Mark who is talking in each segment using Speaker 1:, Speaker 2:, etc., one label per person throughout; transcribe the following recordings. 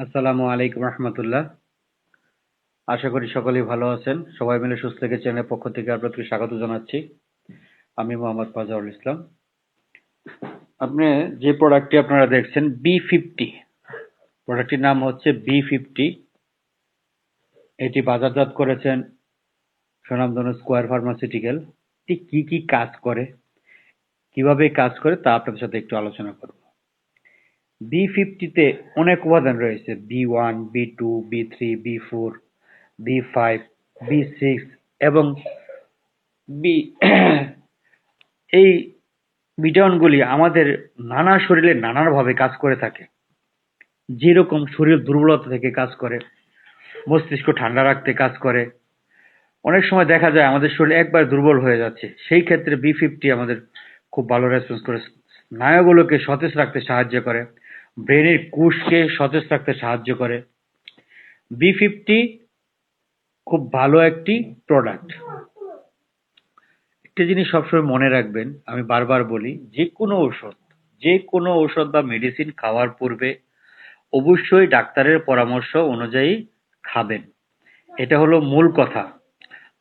Speaker 1: আসসালামু আলাইকুম রহমতুল্লাহ। আশা করি সকলেই ভালো আছেন। সবাই মিলে সুস্থ থেকে চ্যানেলের পক্ষ থেকে আপনাদেরকে স্বাগত জানাচ্ছি। আমি মোহাম্মদ ফাজারুল ইসলাম। আপনি যে প্রোডাক্টটি আপনারা দেখছেন B50, প্রোডাক্টটির নাম হচ্ছে B50। এটি বাজারজাত করেছেন স্বনামধন্য স্কয়ার ফার্মাসিউটিক্যাল। এটি কি কি কাজ করে, কিভাবে কাজ করে তা আপনাদের সাথে একটু আলোচনা করব। B50-তে অনেক উপাদান রয়েছে: B1, B2, B3, B4, B5, B6 এবং বি এই ভিটামিনগুলি আমাদের নানা শরীরে নানাভাবে কাজ করে থাকে। যেরকম শরীর দুর্বলতা থেকে কাজ করে, মস্তিষ্ক ঠান্ডা রাখতে কাজ করে। অনেক সময় দেখা যায় আমাদের শরীর একবার দুর্বল হয়ে যাচ্ছে, সেই ক্ষেত্রে B50 আমাদের খুব ভালো রেসপন্স করে। স্নায়ুগুলোকে সতেজ রাখতে সাহায্য করে, ব্রেনের কোষকে সতেজ রাখতে সাহায্য করে। B50 খুব ভালো একটি প্রোডাক্ট। একটা জিনিস সবসময় মনে রাখবেন, আমি বারবার বলি, যে কোনো ঔষধ বা মেডিসিন খাওয়ার পূর্বে অবশ্যই ডাক্তারের পরামর্শ অনুযায়ী খাবেন। এটা হলো মূল কথা।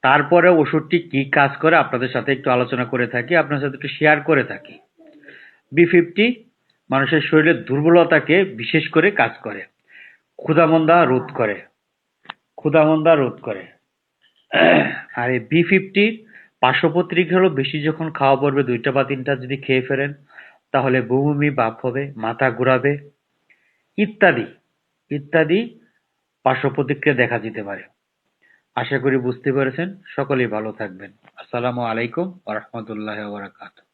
Speaker 1: তারপরে ওষুধটি কি কাজ করে আপনাদের সাথে একটু আলোচনা করে থাকি, আপনার সাথে একটু শেয়ার করে থাকি। B50 মানুষের শরীরের দুর্বলতাকে বিশেষ করে কাজ করে, ক্ষুধামন্দা রোধ করে। আর এই B50 পার্শ্বপ্রতিক্রিয়া হলো, বেশি যখন খাওয়া পড়বে, 2টা বা 3টা যদি খেয়ে ফেলেন তাহলে বমি ভাব হবে, মাথা ঘোরাবে ইত্যাদি ইত্যাদি পার্শ্বপ্রতিক্রিয়া দেখা দিতে পারে। আশা করি বুঝতে পেরেছেন। সকলেই ভালো থাকবেন। আসসালামু আলাইকুম ওয়া রাহমাতুল্লাহি ওয়া বারাকাতুহু।